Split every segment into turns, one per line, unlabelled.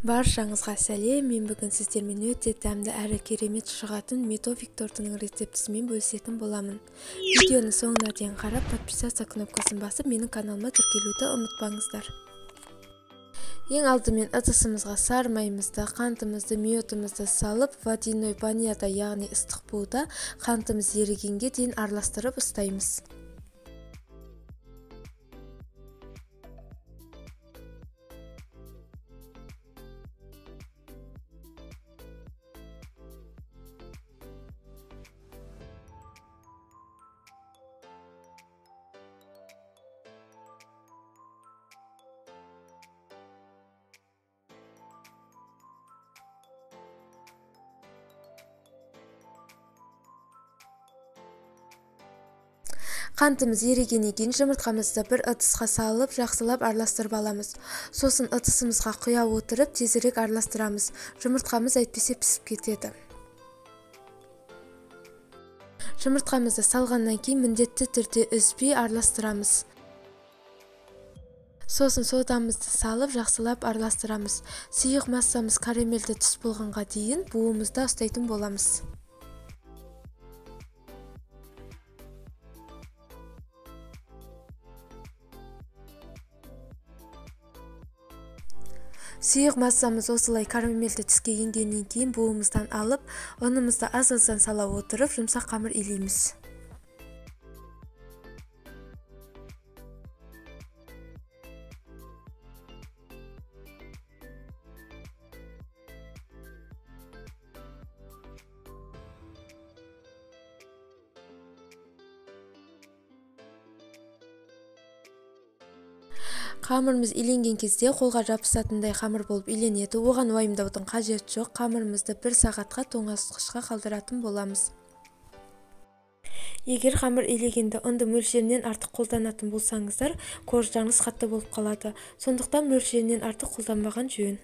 Баршаңызға сәлем, мен бүгін сіздермен өте дәмді әрі керемет шығатын медовик тортының рецептісімен бөлісетін боламын. Видеоны соңына дейін қарап, подписаться кнопкасын басып, менің каналыма тіркелуді ұмытпаңыздар. Ең алдымен ыдысымызға сары майымызды, қантымызды, медімізді салып, водяной баняда, яғни ыстық буда қантымыз ерігенге дейін араластырып ұстаймыз. Қантымыз ерігеннен кейін жұмыртқамызды бір ыдысқа салып, жақсылап араластырып аламыз. Сосын ыдысымызға құя отырып, тезірек араластырамыз. Жұмыртқамыз әйтпесе пісіп кетеді. Жұмыртқамызды салғаннан кейін міндетті түрде үзбей араластырамыз. Сосын содамызды салып, жақсылап араластырамыз. Сұйық массамыз карамельді түс болғанға дейін буымызда ұстайтын боламыз. Сұйық массамыз осылай карамельді түске енгеннен кейін буымыздан алып, ұнымызды аз-аздан сала отырып, жұмсақ қамыр илейміз. Қамырымыз иленген кезде қолға жабысатындай қамыр болып иленеді. Оған уайымдаудың қажеті жоқ. Қамырымызды 1 сағатқа тоңазытқышқа қалдыратын боламыз. Егер қамыр илегенде ұнды мөлшерінен артық қолданатын болсаңыздар, қуыршағыңыз қатты болып қалады. Сондықтан мөлшерінен артық қолданбаған жөн.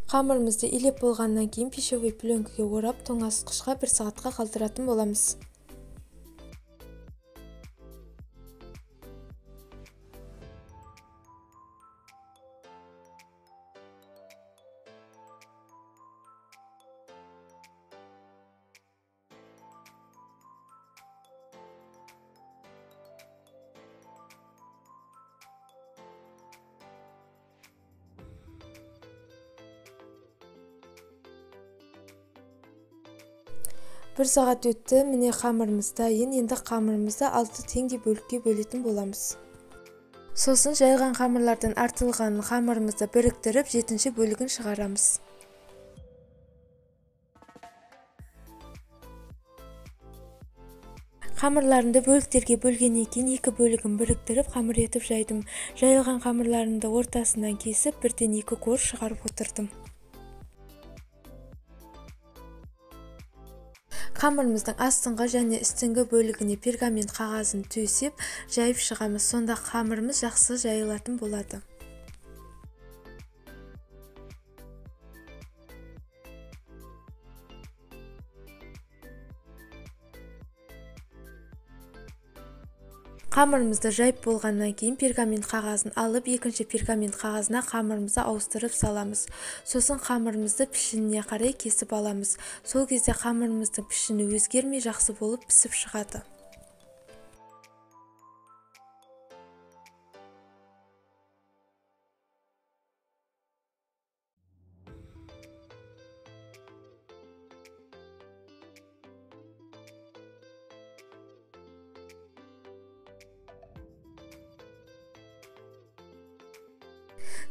Қамырымызды илеп болғаннан кейін пищевой пленкаға орап, тоңазытқышқа 1 сағатқа қалдыратын боламыз. Bir сағат өтті, міне қамырымыз дайын. Енді қамырымызды 6 теңдей бөлікке бөлетін боламыз. Сосын жайған қамырлардан артылған қамырымызды біріктіріп, 7-ші бөлігін шығарамыз. Қамырларымды бөліктерге бөлгеннен кейін 2 бөлігін біріктіріп, қамыр етіп жайдым. Жайылған қамырларымды ортасынан кесіп, 1-2 қуыр шығарып отырдым. Қамырымыздың астыңғы және үстіңгі бөлігіне пергамент қағазын төсеп, жайып шығамыз. Сонда қамырымыз жақсы жайылатын болады. Қамырымызды жайып болғаннан кейін пергамент қағазын алып, екінші пергамент қағазына қамырымызды ауыстырып саламыз. Сосын қамырымызды пішініне қарай кесіп аламыз. Сол кезде қамырымыздың пішіні өзгермей жақсы болып пісіп шығады.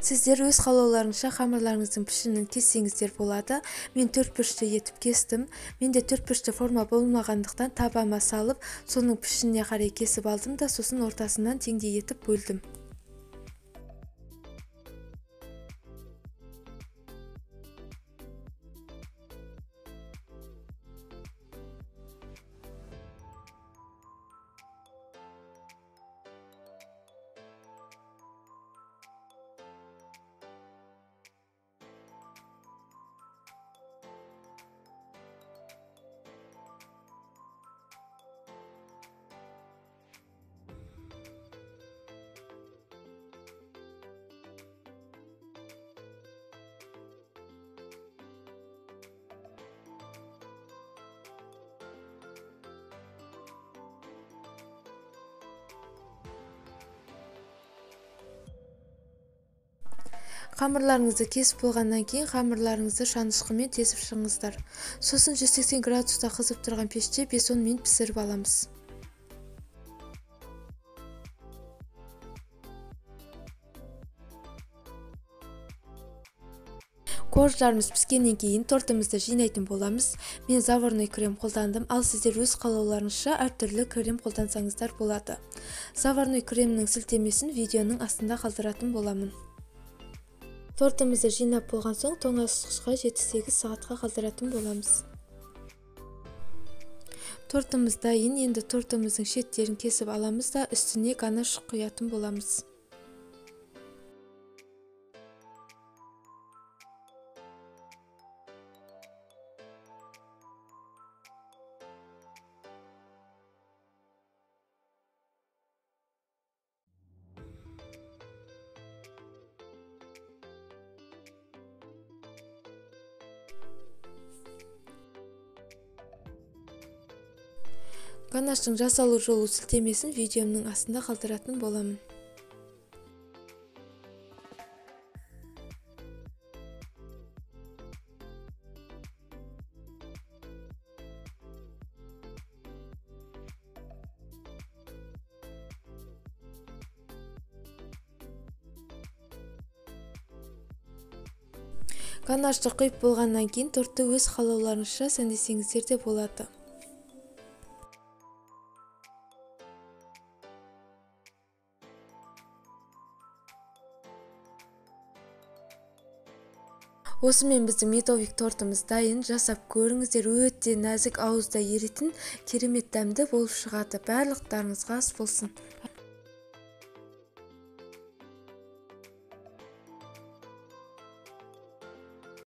Сіздер өз қалауларыңызша қамырларыңыздың пішінін кессеңіздер болады. Мен 4 бұрышты етіп кестім. Менде 4 бұрышты форма болмағандықтан табама салып, соның пішініне қарай кесіп алдым да, сосын ортасынан теңдей етіп бөлдім. Қамырларыңызды кесіп болғаннан кейін қамырларыңызды шанышқымен тесіп шығыңыздар. Сосын 180 градуста қызып тұрған пеште 5-10 минут пісіріп аламыз. Корждарымыз піскеннен кейін тортымызды жинайтын боламыз. Мен заварной крем қолдандым, ал сіздер өз қалауларыңызша әртүрлі крем қолдансаңыздар болады. Заварной кремнің сілтемесін видеоның астында қалдыратын боламын. Тортымызды жинап болған соң тоңазытқышқа 7-8 сағатқа қалдыратын боламыз. Тортымыз дайын, енді тортымыздың шеттерін кесіп аламыз да үстіне ганаш құятын боламыз. Ганаштың жасалу жолы сілтемесін видеомның астында қалдыратын боламын. Ганашты құйып болғаннан кейін тортты өз қалауларыңызша сәндесеңіздер де болады. Осымен біздің медовик тортымыз дайын. Жасап көріңіздер, өте нәзік, ауызда еритін керемет дәмді болып шығады. Барлықтарыңызға ас болсын.